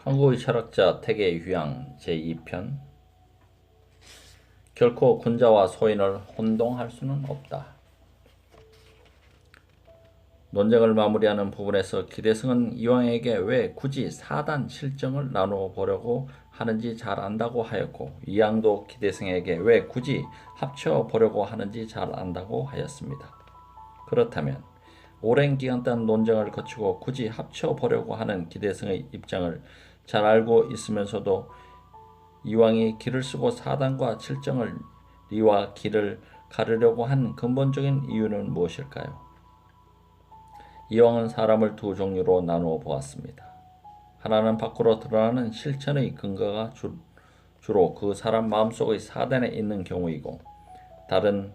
한국의 철학자 태계휴양 제2편. 결코 군자와 소인을 혼동할 수는 없다. 논쟁을 마무리하는 부분에서 기대승은 이왕에게 왜 굳이 사단 실정을 나누어 보려고 하는지 잘 안다고 하였고, 이양도 기대승에게 왜 굳이 합쳐 보려고 하는지 잘 안다고 하였습니다. 그렇다면 오랜 기간 동안 논쟁을 거치고 굳이 합쳐 보려고 하는 기대승의 입장을 잘 알고 있으면서도 이왕이 기를 쓰고 사단과 칠정을 리와 기를 가르려고 한 근본적인 이유는 무엇일까요? 이왕은 사람을 두 종류로 나누어 보았습니다. 하나는 밖으로 드러나는 실천의 근거가 주로 그 사람 마음속의 사단에 있는 경우이고, 다른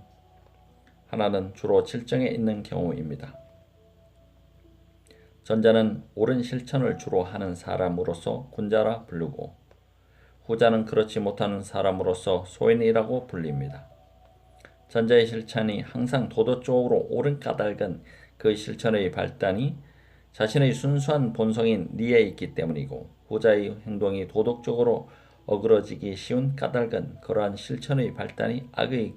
하나는 주로 칠정에 있는 경우입니다. 전자는 옳은 실천을 주로 하는 사람으로서 군자라 부르고, 후자는 그렇지 못하는 사람으로서 소인이라고 불립니다. 전자의 실천이 항상 도덕적으로 옳은 까닭은 그 실천의 발단이 자신의 순수한 본성인 리에 있기 때문이고, 후자의 행동이 도덕적으로 어그러지기 쉬운 까닭은 그러한 실천의 발단이 악의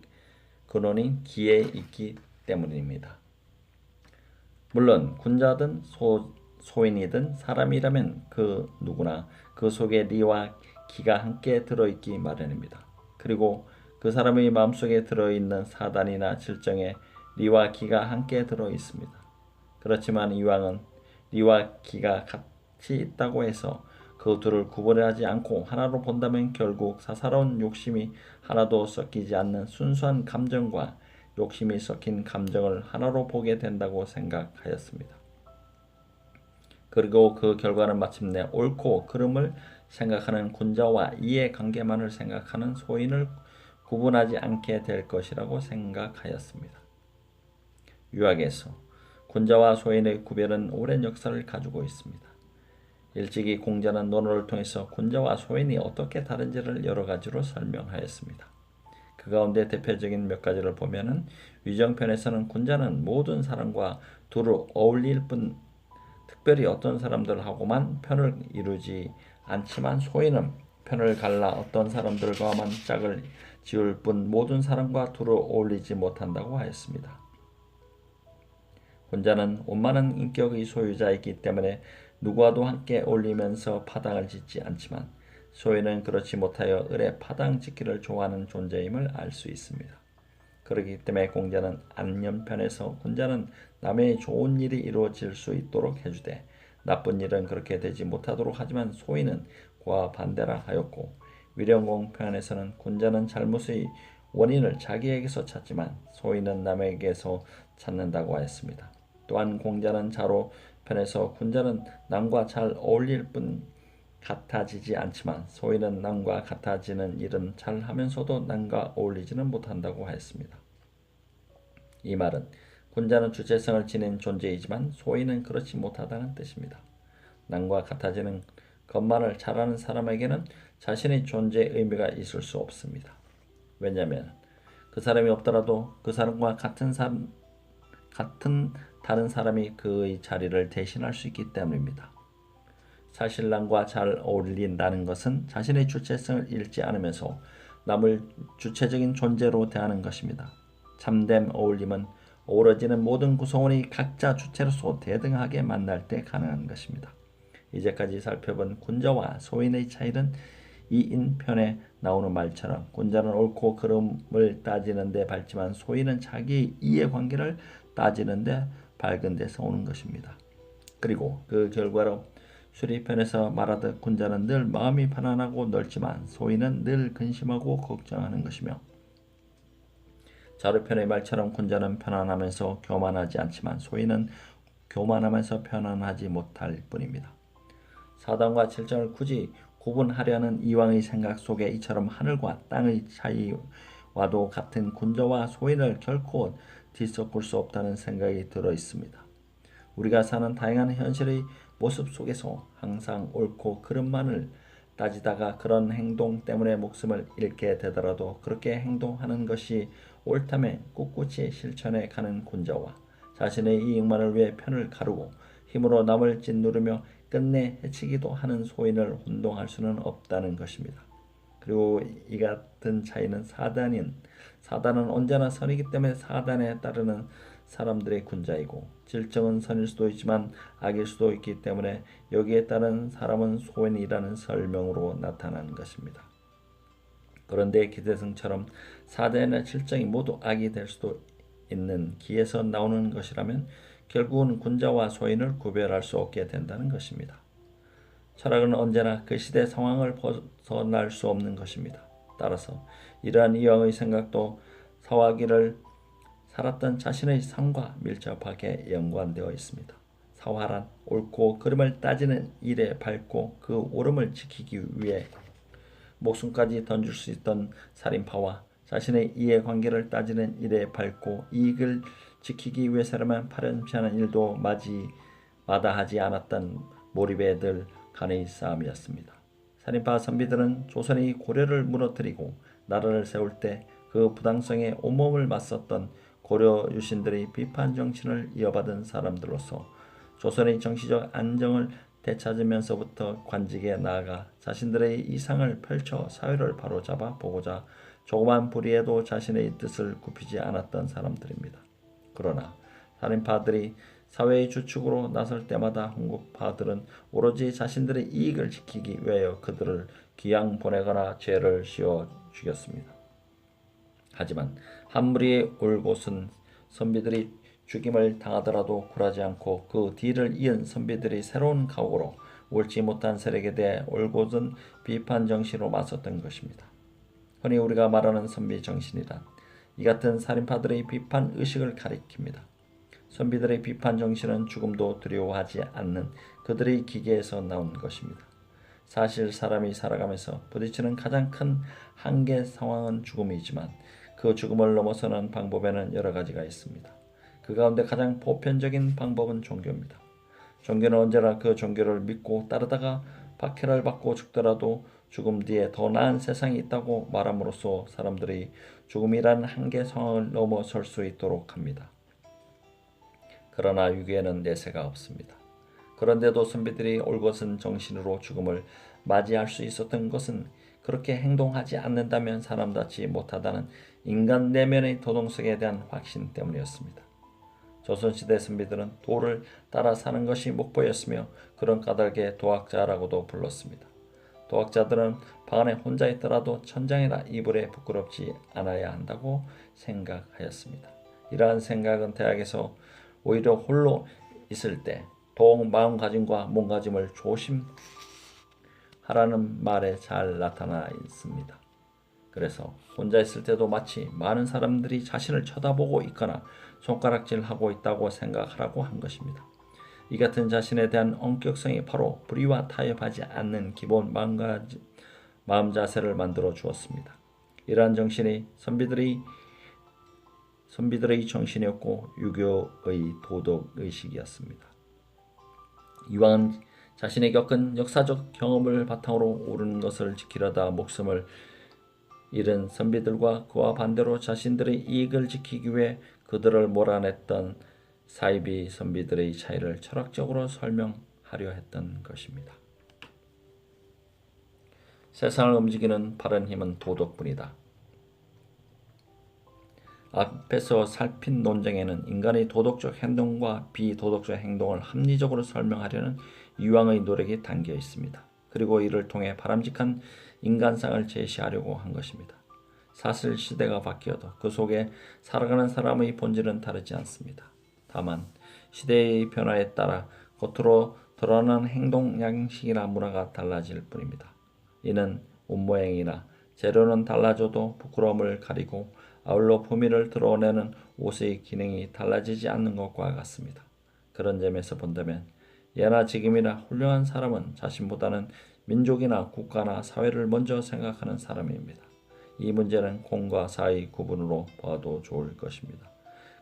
근원인 기에 있기 때문입니다. 물론 군자든 소인이든 사람이라면 그 누구나 그 속에 리와 기가 함께 들어있기 마련입니다. 그리고 그 사람의 마음속에 들어있는 사단이나 질정에 리와 기가 함께 들어있습니다. 그렇지만 이왕은 리와 기가 같이 있다고 해서 그 둘을 구분하지 않고 하나로 본다면 결국 사사로운 욕심이 하나도 섞이지 않는 순수한 감정과 욕심이 섞인 감정을 하나로 보게 된다고 생각하였습니다. 그리고 그 결과는 마침내 옳고 그름을 생각하는 군자와 이의 관계만을 생각하는 소인을 구분하지 않게 될 것이라고 생각하였습니다. 유학에서 군자와 소인의 구별은 오랜 역사를 가지고 있습니다. 일찍이 공자는 논어를 통해서 군자와 소인이 어떻게 다른지를 여러 가지로 설명하였습니다. 그 가운데 대표적인 몇 가지를 보면은, 위정편에서는 군자는 모든 사람과 두루 어울릴 뿐 특별히 어떤 사람들하고만 편을 이루지 않지만, 소인은 편을 갈라 어떤 사람들과만 짝을 지을 뿐 모든 사람과 두루 어울리지 못한다고 하였습니다. 군자는 원만한 인격의 소유자이기 때문에 누구와도 함께 어울리면서 파당을 짓지 않지만, 소인은 그렇지 못하여 을에 파당 짓기를 좋아하는 존재임을 알 수 있습니다. 그렇기 때문에 공자는 안년편에서 군자는 남의 좋은 일이 이루어질 수 있도록 해주되 나쁜 일은 그렇게 되지 못하도록 하지만 소인은 그와 반대라 하였고, 위령공편에서는 군자는 잘못의 원인을 자기에게서 찾지만 소인은 남에게서 찾는다고 하였습니다. 또한 공자는 자로편에서 군자는 남과 잘 어울릴 뿐 같아지지 않지만 소인은 남과 같아지는 일은 잘 하면서도 남과 어울리지는 못한다고 하였습니다. 이 말은 군자는 주체성을 지닌 존재이지만 소인은 그렇지 못하다는 뜻입니다. 남과 같아지는 것만을 잘하는 사람에게는 자신의 존재의 의미가 있을 수 없습니다. 왜냐하면 그 사람이 없더라도 그 사람과 같은 다른 사람이 그의 자리를 대신할 수 있기 때문입니다. 사실 남과 잘 어울린다는 것은 자신의 주체성을 잃지 않으면서 남을 주체적인 존재로 대하는 것입니다. 참된 어울림은 어우러지는 모든 구성원이 각자 주체로서 대등하게 만날 때 가능한 것입니다. 이제까지 살펴본 군자와 소인의 차이는 이 인편에 나오는 말처럼 군자는 옳고 그름을 따지는 데 밝지만 소인은 자기 이해관계를 따지는 데 밝은 데서 오는 것입니다. 그리고 그 결과로 수리편에서 말하듯 군자는 늘 마음이 편안하고 넓지만 소인은 늘 근심하고 걱정하는 것이며, 자루편의 말처럼 군자는 편안하면서 교만하지 않지만 소인은 교만하면서 편안하지 못할 뿐입니다. 사단과 칠정을 굳이 구분하려는 이왕의 생각 속에 이처럼 하늘과 땅의 차이와도 같은 군자와 소인을 결코 뒤섞을 수 없다는 생각이 들어 있습니다. 우리가 사는 다양한 현실의 모습 속에서 항상 옳고 그름만을 따지다가 그런 행동 때문에 목숨을 잃게 되더라도 그렇게 행동하는 것이 옳다면 꿋꿋이 실천해 가는 군자와 자신의 이익만을 위해 편을 가르고 힘으로 남을 짓누르며 끝내 해치기도 하는 소인을 혼동할 수는 없다는 것입니다. 그리고 이 같은 차이는 사단은 언제나 선이기 때문에 사단에 따르는 사람들의 군자이고, 질정은 선일 수도 있지만 악일 수도 있기 때문에 여기에 따른 사람은 소인이라는 설명으로 나타나는 것입니다. 그런데 기대승처럼 사단이나 질정이 모두 악이 될 수도 있는 기에서 나오는 것이라면 결국은 군자와 소인을 구별할 수 없게 된다는 것입니다. 철학은 언제나 그 시대 상황을 벗어날 수 없는 것입니다. 따라서 이러한 이왕의 생각도 사화기를 살았던 자신의 삶과 밀접하게 연관되어 있습니다. 사화란 옳고 그름을 따지는 일에 밝고 그 옳음을 지키기 위해 목숨까지 던질 수 있던 살인파와 자신의 이해관계를 따지는 일에 밝고 이익을 지키기 위해서라면 파렴치하는 일도 마다하지 않았던 몰입의 간의 싸움이었습니다. 살인파 선비들은 조선이 고려를 무너뜨리고 나라를 세울 때 그 부당성에 온몸을 맞섰던 고려 유신들의 비판 정신을 이어받은 사람들로서 조선의 정치적 안정을 되찾으면서부터 관직에 나아가 자신들의 이상을 펼쳐 사회를 바로잡아 보고자 조그만 불의에도 자신의 뜻을 굽히지 않았던 사람들입니다. 그러나 살인파들이 사회의 주축으로 나설 때마다 홍구파들은 오로지 자신들의 이익을 지키기 위하여 그들을 귀양 보내거나 죄를 씌워 죽였습니다. 하지만 한 무리의 올곧은 선비들이 죽임을 당하더라도 굴하지 않고 그 뒤를 이은 선비들이 새로운 각오로 옳지 못한 세력에 대해 올곧은 비판 정신으로 맞섰던 것입니다. 흔히 우리가 말하는 선비 정신이란 이 같은 살인파들의 비판 의식을 가리킵니다. 선비들의 비판 정신은 죽음도 두려워하지 않는 그들의 기계에서 나온 것입니다. 사실 사람이 살아가면서 부딪히는 가장 큰 한계 상황은 죽음이지만 그 죽음을 넘어서는 방법에는 여러 가지가 있습니다. 그 가운데 가장 보편적인 방법은 종교입니다. 종교는 언제나 그 종교를 믿고 따르다가 박해를 받고 죽더라도 죽음 뒤에 더 나은 세상이 있다고 말함으로써 사람들이 죽음이라는 한계 상황을 넘어설 수 있도록 합니다. 그러나 유교에는 내세가 없습니다. 그런데도 선비들이 올곧은 정신으로 죽음을 맞이할 수 있었던 것은 그렇게 행동하지 않는다면 사람답지 못하다는 인간 내면의 도덕성에 대한 확신 때문이었습니다. 조선시대 선비들은 도를 따라 사는 것이 목표였으며 그런 까닭에 도학자라고도 불렀습니다. 도학자들은 방 안에 혼자 있더라도 천장이나 이불에 부끄럽지 않아야 한다고 생각하였습니다. 이러한 생각은 대학에서 오히려 홀로 있을 때 동 마음가짐과 몸가짐을 조심하라는 말에 잘 나타나 있습니다. 그래서 혼자 있을 때도 마치 많은 사람들이 자신을 쳐다보고 있거나 손가락질하고 있다고 생각하라고 한 것입니다. 이 같은 자신에 대한 엄격성이 바로 불의와 타협하지 않는 기본 마음 자세를 만들어 주었습니다. 이러한 정신이 선비들의 정신이었고 유교의 도덕의식이었습니다. 이왕은 자신이 겪은 역사적 경험을 바탕으로 옳은 것을 지키려다 목숨을 잃은 선비들과 그와 반대로 자신들의 이익을 지키기 위해 그들을 몰아냈던 사이비 선비들의 차이를 철학적으로 설명하려 했던 것입니다. 세상을 움직이는 바른 힘은 도덕뿐이다. 앞에서 살핀 논쟁에는 인간의 도덕적 행동과 비도덕적 행동을 합리적으로 설명하려는 이왕의 노력이 담겨 있습니다. 그리고 이를 통해 바람직한 인간상을 제시하려고 한 것입니다. 사실 시대가 바뀌어도 그 속에 살아가는 사람의 본질은 다르지 않습니다. 다만 시대의 변화에 따라 겉으로 드러나는 행동 양식이나 문화가 달라질 뿐입니다. 이는 옷 모양이나 재료는 달라져도 부끄러움을 가리고 아울러 품위를 드러내는 옷의 기능이 달라지지 않는 것과 같습니다. 그런 점에서 본다면 예나 지금이나 훌륭한 사람은 자신보다는 민족이나 국가나 사회를 먼저 생각하는 사람입니다. 이 문제는 공과 사의 구분으로 봐도 좋을 것입니다.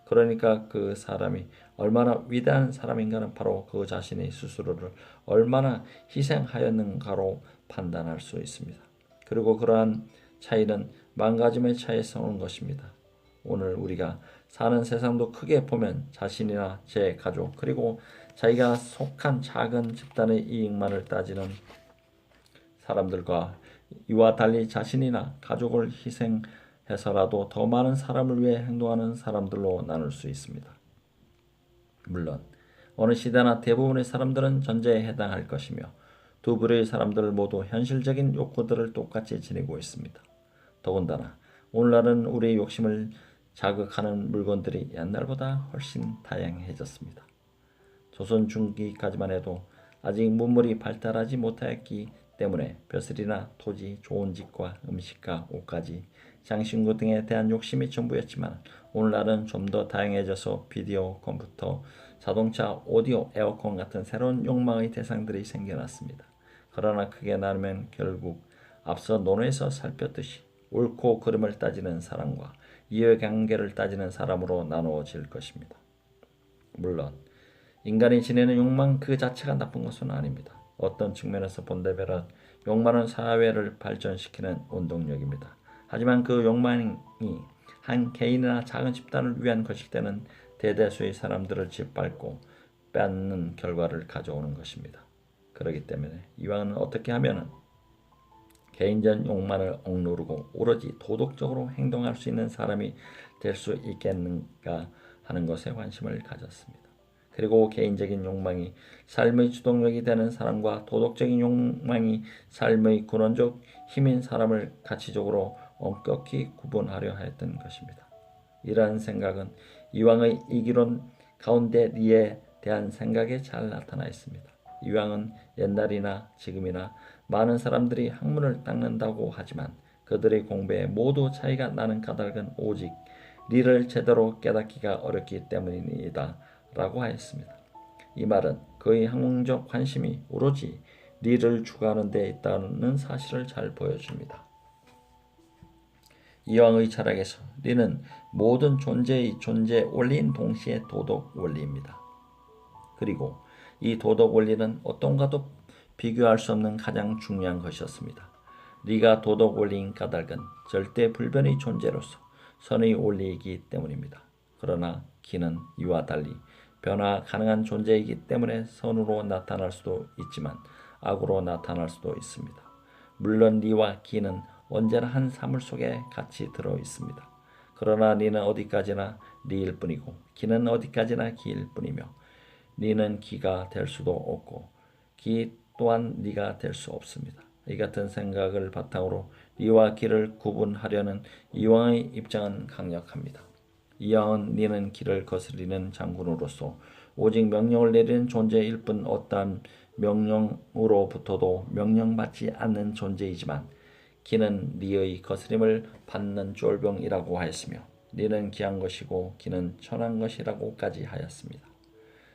그러니까 그 사람이 얼마나 위대한 사람인가는 바로 그 자신의 스스로를 얼마나 희생하였는가로 판단할 수 있습니다. 그리고 그러한 차이는 마음가짐의 차이에서 오는 것입니다. 오늘 우리가 사는 세상도 크게 보면 자신이나 제 가족 그리고 자기가 속한 작은 집단의 이익만을 따지는 사람들과 이와 달리 자신이나 가족을 희생해서라도 더 많은 사람을 위해 행동하는 사람들로 나눌 수 있습니다. 물론 어느 시대나 대부분의 사람들은 전제에 해당할 것이며 두 부류의 사람들 모두 현실적인 욕구들을 똑같이 지니고 있습니다. 더군다나 오늘날은 우리의 욕심을 자극하는 물건들이 옛날보다 훨씬 다양해졌습니다. 조선 중기까지만 해도 아직 문물이 발달하지 못하였기 때문에 벼슬이나 토지, 좋은 집과 음식과 옷까지 장신구 등에 대한 욕심이 전부였지만 오늘날은 좀 더 다양해져서 비디오, 컴퓨터, 자동차, 오디오, 에어컨 같은 새로운 욕망의 대상들이 생겨났습니다. 그러나 크게 나누면 결국 앞서 논에서 살폈듯이 옳고 그름을 따지는 사람과 이해관계를 따지는 사람으로 나누어질 것입니다. 물론 인간이 지니는 욕망 그 자체가 나쁜 것은 아닙니다. 어떤 측면에서 본다면 욕망은 사회를 발전시키는 원동력입니다. 하지만 그 욕망이 한 개인이나 작은 집단을 위한 것일 때는 대다수의 사람들을 짓밟고 빼앗는 결과를 가져오는 것입니다. 그렇기 때문에 이왕은 어떻게 하면 개인적 욕망을 억누르고 오로지 도덕적으로 행동할 수 있는 사람이 될 수 있겠는가 하는 것에 관심을 가졌습니다. 그리고 개인적인 욕망이 삶의 주동력이 되는 사람과 도덕적인 욕망이 삶의 근원적 힘인 사람을 가치적으로 엄격히 구분하려 했던 것입니다. 이러한 생각은 이왕의 이기론 가운데 리에 대한 생각에 잘 나타나 있습니다. 이왕은 옛날이나 지금이나 많은 사람들이 학문을 닦는다고 하지만 그들의 공부에 모두 차이가 나는 까닭은 오직 리를 제대로 깨닫기가 어렵기 때문이다 라고 하였습니다. 이 말은 그의 학문적 관심이 오로지 리를 추구하는 데 있다는 사실을 잘 보여줍니다. 이왕의 철학에서 리는 모든 존재의 존재 원리인 동시에 도덕 원리입니다. 그리고 이 도덕 원리는 어떤가도 비교할 수 없는 가장 중요한 것이었습니다. 리가 도덕 원리인 까닭은 절대 불변의 존재로서 선의 원리이기 때문입니다. 그러나 기는 이와 달리 변화 가능한 존재이기 때문에 선으로 나타날 수도 있지만 악으로 나타날 수도 있습니다. 물론 리와 기는 언제나 한 사물 속에 같이 들어 있습니다. 그러나 리는 어디까지나 리일 뿐이고 기는 어디까지나 기일 뿐이며 리는 기가 될 수도 없고 기 또한 리가 될 수 없습니다. 이 같은 생각을 바탕으로 리와 기를 구분하려는 이왕의 입장은 강력합니다. 이왕은 리는 기를 거스리는 장군으로서 오직 명령을 내리는 존재일 뿐 어떠한 명령으로부터도 명령받지 않는 존재이지만 기는 리의 거스림을 받는 쫄병이라고 하였으며 리는 기한 것이고 기는 천한 것이라고까지 하였습니다.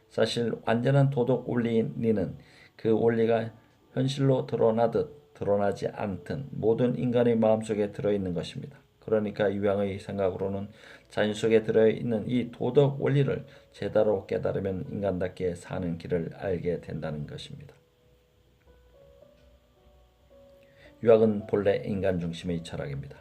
사실 완전한 도덕 원리인 리는 그 원리가 현실로 드러나듯 드러나지 않든 모든 인간의 마음속에 들어있는 것입니다. 그러니까 이왕의 생각으로는 자신 속에 들어있는 이 도덕 원리를 제대로 깨달으면 인간답게 사는 길을 알게 된다는 것입니다. 유학은 본래 인간 중심의 철학입니다.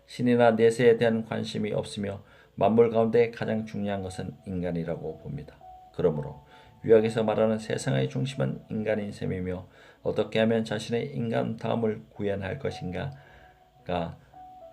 신이나 내세에 대한 관심이 없으며 만물 가운데 가장 중요한 것은 인간이라고 봅니다. 그러므로 유학에서 말하는 세상의 중심은 인간인 셈이며 어떻게 하면 자신의 인간다움을 구현할 것인가가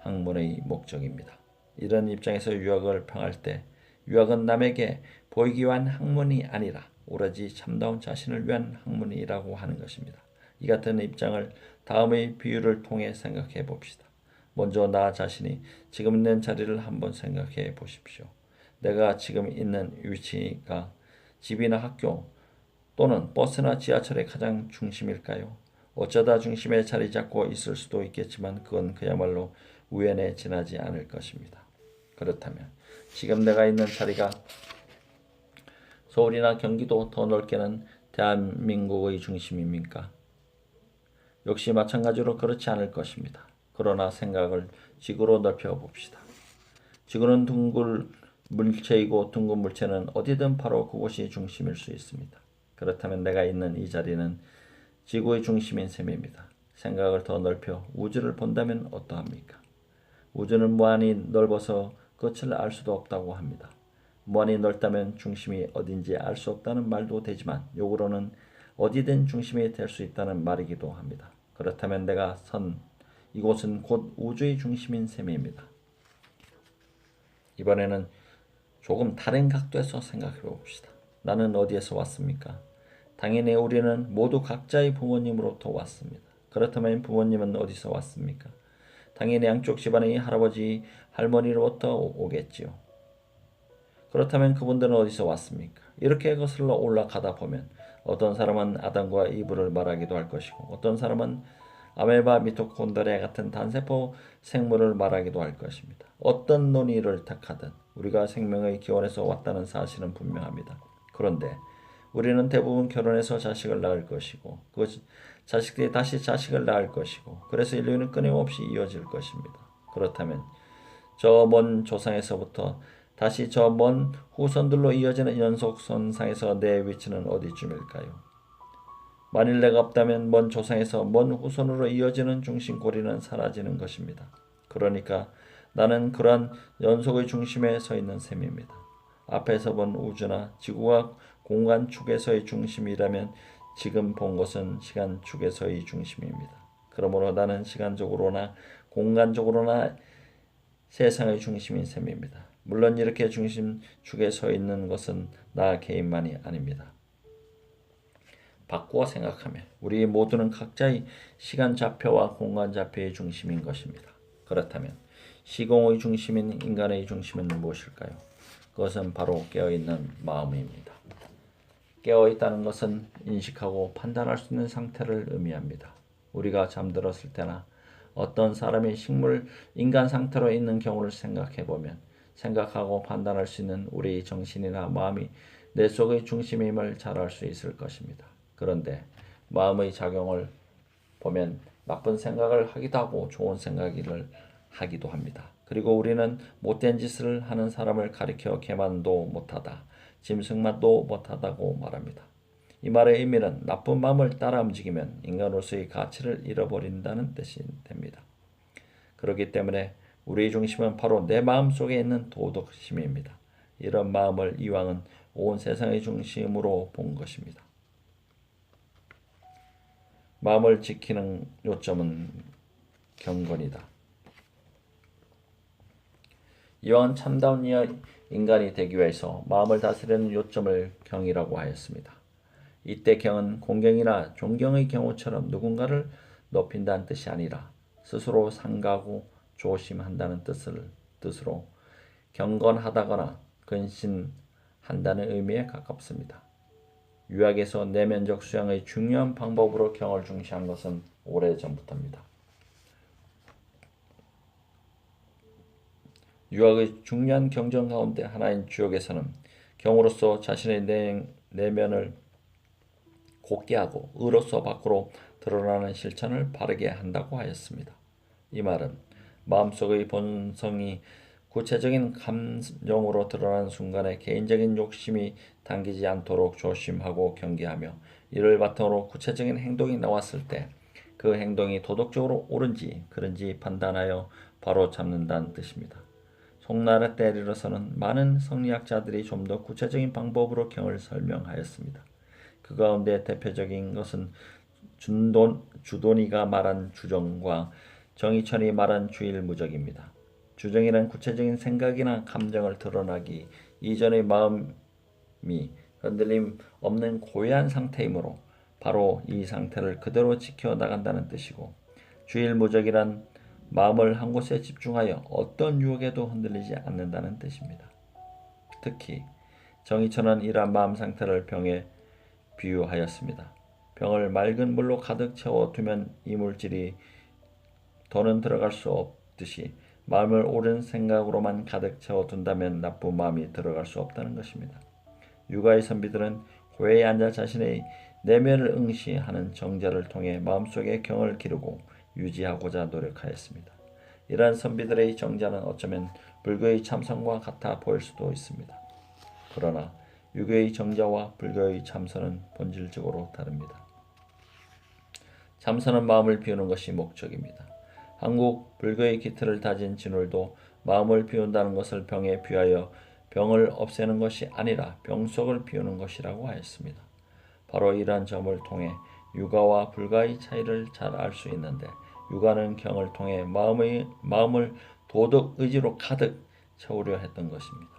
학문의 목적입니다. 이런 입장에서 유학을 평할 때 유학은 남에게 보이기 위한 학문이 아니라 오로지 참다운 자신을 위한 학문이라고 하는 것입니다. 이 같은 입장을 다음의 비유를 통해 생각해 봅시다. 먼저 나 자신이 지금 있는 자리를 한번 생각해 보십시오. 내가 지금 있는 위치가 집이나 학교 또는 버스나 지하철의 가장 중심일까요? 어쩌다 중심에 자리 잡고 있을 수도 있겠지만 그건 그야말로 우연에 지나지 않을 것입니다. 그렇다면 지금 내가 있는 자리가 서울이나 경기도 더 넓게는 대한민국의 중심입니까? 역시 마찬가지로 그렇지 않을 것입니다. 그러나 생각을 지구로 넓혀 봅시다. 지구는 둥글 물체이고 둥근 물체는 어디든 바로 그곳이 중심일 수 있습니다. 그렇다면 내가 있는 이 자리는 지구의 중심인 셈입니다. 생각을 더 넓혀 우주를 본다면 어떠합니까? 우주는 무한히 넓어서 끝을 알 수도 없다고 합니다. 무한히 넓다면 중심이 어딘지 알 수 없다는 말도 되지만 역으로는 어디든 중심이 될 수 있다는 말이기도 합니다. 그렇다면 내가 선 이곳은 곧 우주의 중심인 셈입니다. 이번에는 조금 다른 각도에서 생각해 봅시다. 나는 어디에서 왔습니까? 당연히 우리는 모두 각자의 부모님으로부터 왔습니다. 그렇다면 부모님은 어디서 왔습니까? 당연히 양쪽 집안의 할아버지, 할머니로부터 오겠지요. 그렇다면 그분들은 어디서 왔습니까? 이렇게 거슬러 올라가다 보면 어떤 사람은 아담과 이브를 말하기도 할 것이고 어떤 사람은 아메바, 미토콘드리아 같은 단세포 생물을 말하기도 할 것입니다. 어떤 논의를 택하든 우리가 생명의 기원에서 왔다는 사실은 분명합니다. 그런데 우리는 대부분 결혼해서 자식을 낳을 것이고 그 자식들이 다시 자식을 낳을 것이고 그래서 인류는 끊임없이 이어질 것입니다. 그렇다면 저 먼 조상에서부터 다시 저 먼 후손들로 이어지는 연속선상에서 내 위치는 어디쯤일까요? 만일 내가 없다면 먼 조상에서 먼 후손으로 이어지는 중심고리는 사라지는 것입니다. 그러니까 나는 그러한 연속의 중심에 서 있는 셈입니다. 앞에서 본 우주나 지구가 공간 축에서의 중심이라면 지금 본 것은 시간 축에서의 중심입니다. 그러므로 나는 시간적으로나 공간적으로나 세상의 중심인 셈입니다. 물론 이렇게 중심 축에 서 있는 것은 나 개인만이 아닙니다. 바꾸어 생각하면 우리 모두는 각자의 시간 좌표와 공간 좌표의 중심인 것입니다. 그렇다면 시공의 중심인 인간의 중심은 무엇일까요? 그것은 바로 깨어있는 마음입니다. 깨어있다는 것은 인식하고 판단할 수 있는 상태를 의미합니다. 우리가 잠들었을 때나 어떤 사람이 식물, 인간 상태로 있는 경우를 생각해보면 생각하고 판단할 수 있는 우리의 정신이나 마음이 내 속의 중심임을 잘 알 수 있을 것입니다. 그런데 마음의 작용을 보면 나쁜 생각을 하기도 하고 좋은 생각을 하기도 합니다. 그리고 우리는 못된 짓을 하는 사람을 가리켜 개만도 못하다, 짐승만도 못하다고 말합니다. 이 말의 의미는 나쁜 마음을 따라 움직이면 인간으로서의 가치를 잃어버린다는 뜻이 됩니다. 그렇기 때문에 우리의 중심은 바로 내 마음 속에 있는 도덕심입니다. 이런 마음을 이왕은 온 세상의 중심으로 본 것입니다. 마음을 지키는 요점은 경건이다. 이왕은 참다운 인간이 되기 위해서 마음을 다스리는 요점을 경이라고 하였습니다. 이때 경은 공경이나 존경의 경우처럼 누군가를 높인다는 뜻이 아니라 스스로 상가하고 조심한다는 뜻으로 경건하다거나 근신한다는 의미에 가깝습니다. 유학에서 내면적 수양의 중요한 방법으로 경을 중시한 것은 오래전부터입니다. 유학의 중요한 경전 가운데 하나인 주역에서는 경으로서 자신의 내면을 곧게 하고 의로서 밖으로 드러나는 실천을 바르게 한다고 하였습니다. 이 말은 마음속의 본성이 구체적인 감정으로 드러나는 순간에 개인적인 욕심이 당기지 않도록 조심하고 경계하며 이를 바탕으로 구체적인 행동이 나왔을 때 그 행동이 도덕적으로 옳은지 그른지 판단하여 바로 잡는다는 뜻입니다. 송나라 때에 이르러서는 많은 성리학자들이 좀 더 구체적인 방법으로 경을 설명하였습니다. 그 가운데 대표적인 것은 주돈이가 말한 주정과 정의천이 말한 주일무적입니다. 주정이란 구체적인 생각이나 감정을 드러나기 이전의 마음이 흔들림 없는 고요한 상태이므로 바로 이 상태를 그대로 지켜나간다는 뜻이고 주일무적이란 마음을 한 곳에 집중하여 어떤 유혹에도 흔들리지 않는다는 뜻입니다. 특히 정의천은 이러한 마음 상태를 병에 비유하였습니다. 병을 맑은 물로 가득 채워두면 이물질이 더는 들어갈 수 없듯이 마음을 옳은 생각으로만 가득 채워둔다면 나쁜 마음이 들어갈 수 없다는 것입니다. 유가의 선비들은 고해에 앉아 자신의 내면을 응시하는 정자를 통해 마음속에 경을 기르고 유지하고자 노력하였습니다. 이러한 선비들의 정자는 어쩌면 불교의 참선과 같아 보일 수도 있습니다. 그러나 유교의 정자와 불교의 참선은 본질적으로 다릅니다. 참선은 마음을 비우는 것이 목적입니다. 한국 불교의 기틀을 다진 진울도 마음을 비운다는 것을 병에 비하여 병을 없애는 것이 아니라 병속을 비우는 것이라고 하였습니다. 바로 이러한 점을 통해 육아와 불가의 차이를 잘 알 수 있는데, 육아는 경을 통해 마음을 도덕 의지로 가득 채우려 했던 것입니다.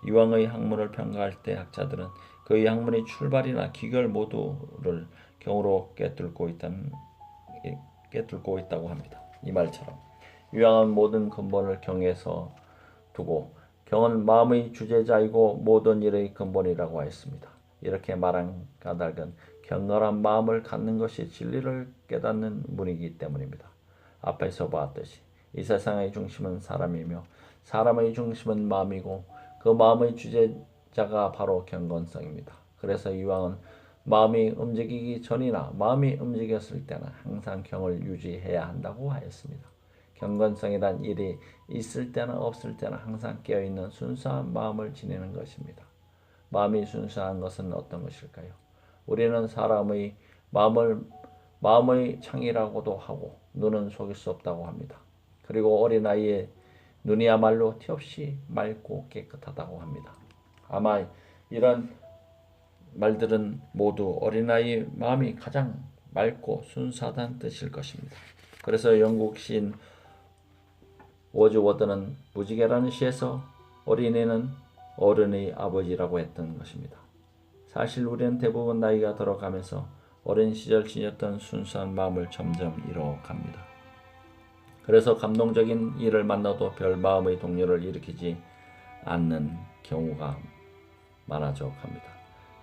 이왕의 학문을 평가할 때 학자들은 그의 학문의 출발이나 기결 모두를 경으로 꿰뚫고 있다고 합니다. 이 말처럼 이왕은 모든 근본을 경에서 두고 경은 마음의 주재자이고 모든 일의 근본이라고 하였습니다. 이렇게 말한 까닭은 경건한 마음을 갖는 것이 진리를 깨닫는 문이기 때문입니다. 앞에서 보았듯이 이 세상의 중심은 사람이며 사람의 중심은 마음이고 그 마음의 주재자가 바로 경건성입니다. 그래서 이왕은 마음이 움직이기 전이나 마음이 움직였을 때는 항상 경을 유지해야 한다고 하였습니다. 경건성이란 일이 있을 때나 없을 때나 항상 깨어있는 순수한 마음을 지니는 것입니다. 마음이 순수한 것은 어떤 것일까요? 우리는 사람의 마음의 창이라고도 하고 눈은 속일 수 없다고 합니다. 그리고 어린아이의 눈이야말로 티없이 맑고 깨끗하다고 합니다. 아마 이런 말들은 모두 어린아이의 마음이 가장 맑고 순수하다는 뜻일 것입니다. 그래서 영국 시인 워즈워드는 무지개라는 시에서 어린이는 어른의 아버지라고 했던 것입니다. 사실 우리는 대부분 나이가 들어가면서 어린 시절 지녔던 순수한 마음을 점점 잃어갑니다. 그래서 감동적인 일을 만나도 별 마음의 동요를 일으키지 않는 경우가 많아져 갑니다.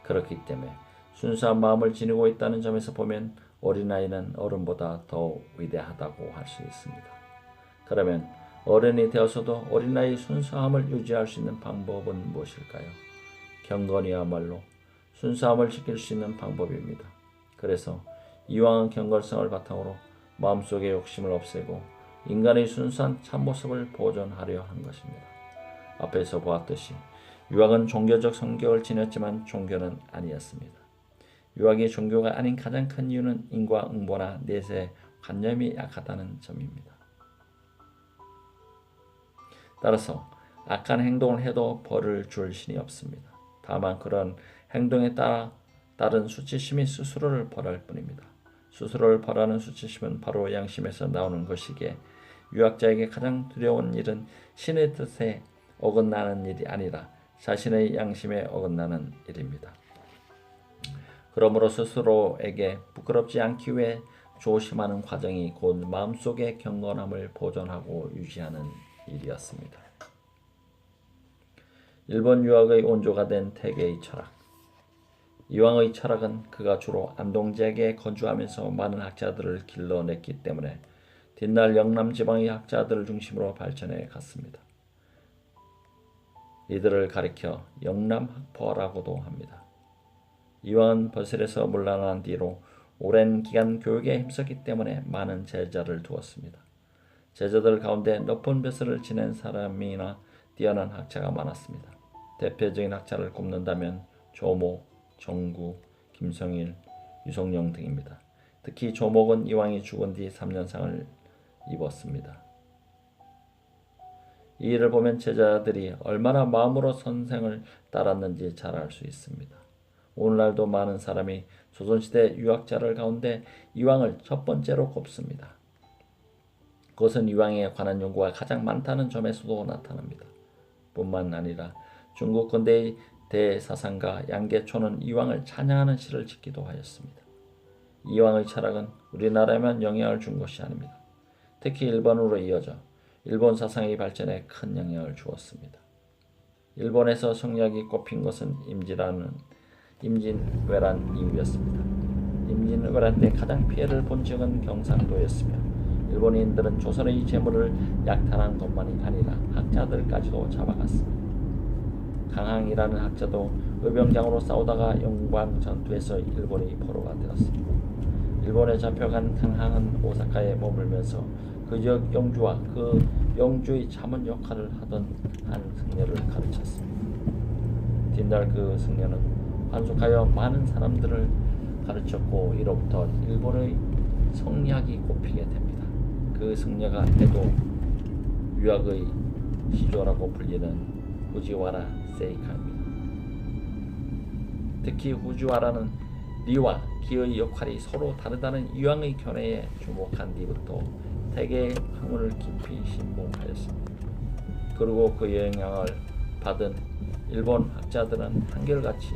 그렇기 때문에 순수한 마음을 지니고 있다는 점에서 보면 어린아이는 어른보다 더 위대하다고 할 수 있습니다. 그러면 어른이 되어서도 어린아이의 순수함을 유지할 수 있는 방법은 무엇일까요? 경건이야말로 순수함을 지킬 수 있는 방법입니다. 그래서 이왕은 경건성을 바탕으로 마음속의 욕심을 없애고 인간의 순수한 참모습을 보존하려 한 것입니다. 앞에서 보았듯이 유학은 종교적 성격을 지녔지만 종교는 아니었습니다. 유학이 종교가 아닌 가장 큰 이유는 인과응보나 내세 관념이 약하다는 점입니다. 따라서 악한 행동을 해도 벌을 줄 신이 없습니다. 다만 그런 행동에 따른 수치심이 스스로를 벌할 뿐입니다. 스스로를 벌하는 수치심은 바로 양심에서 나오는 것이기에 유학자에게 가장 두려운 일은 신의 뜻에 어긋나는 일이 아니라 자신의 양심에 어긋나는 일입니다. 그러므로 스스로에게 부끄럽지 않기 위해 조심하는 과정이 곧 마음속의 경건함을 보존하고 유지하는 일이었습니다. 일본 유학의 원조가 된 태계의 철학. 이왕의 철학은 그가 주로 안동지역에 거주하면서 많은 학자들을 길러냈기 때문에 뒷날 영남 지방의 학자들을 중심으로 발전해 갔습니다. 이들을 가리켜 영남학파라고도 합니다. 이왕은 버슬에서 물러난 뒤로 오랜 기간 교육에 힘썼기 때문에 많은 제자를 두었습니다. 제자들 가운데 높은 벼슬을 지낸 사람이나 뛰어난 학자가 많았습니다. 대표적인 학자를 꼽는다면 조목, 정구, 김성일, 유성룡 등입니다. 특히 조목은 이왕이 죽은 뒤 3년상을 입었습니다. 이 일을 보면 제자들이 얼마나 마음으로 선생을 따랐는지 잘 알 수 있습니다. 오늘날도 많은 사람이 조선시대 유학자를 가운데 이왕을 첫 번째로 꼽습니다. 그것은 이왕에 관한 연구가 가장 많다는 점에서도 나타납니다. 뿐만 아니라 중국 근대의 대사상가 양계초는 이왕을 찬양하는 시를 짓기도 하였습니다. 이왕의 철학은 우리나라에만 영향을 준 것이 아닙니다. 특히 일본으로 이어져 일본 사상의 발전에 큰 영향을 주었습니다. 일본에서 성리학이 꼽힌 것은 임진왜란 이후였습니다. 임진왜란 때 가장 피해를 본 지역은 경상도였으며 일본인들은 조선의 재물을 약탈한 것만이 아니라 학자들까지도 잡아갔습니다. 강항이라는 학자도 의병장으로 싸우다가 영광 전투에서 일본의 포로가 되었습니다. 일본에 잡혀간 강항은 오사카에 머물면서 그 지역 영주와 그 영주의 자문 역할을 하던 한 승려를 가르쳤습니다. 뒷날 그 승려는 환속하여 많은 사람들을 가르쳤고 이로부터 일본의 성리학이 꼽히게 됩니다. 그 승려가 에도 유학의 시조라고 불리는 후지와라 세이카입니다. 특히 후지와라는 리와 기의 역할이 서로 다르다는 이황의 견해에 주목한 뒤부터 태계의 학문을 깊이 신봉하였습니다. 그리고 그 영향을 받은 일본 학자들은 한결같이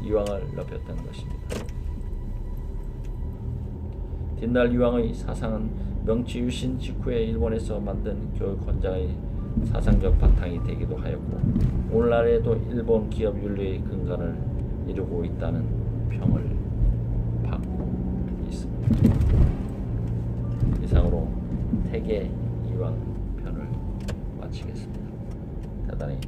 이황을 높였던 것입니다. 뒷날 이황의 사상은 명치 유신 직후에 일본에서 만든 교육 헌장의 사상적 바탕이 되기도 하였고 오늘날에도 일본 기업 윤리의 근간을 이루고 있다는 평을 받고 있습니다. 이상으로 태계 이황 편을 마치겠습니다. 대단히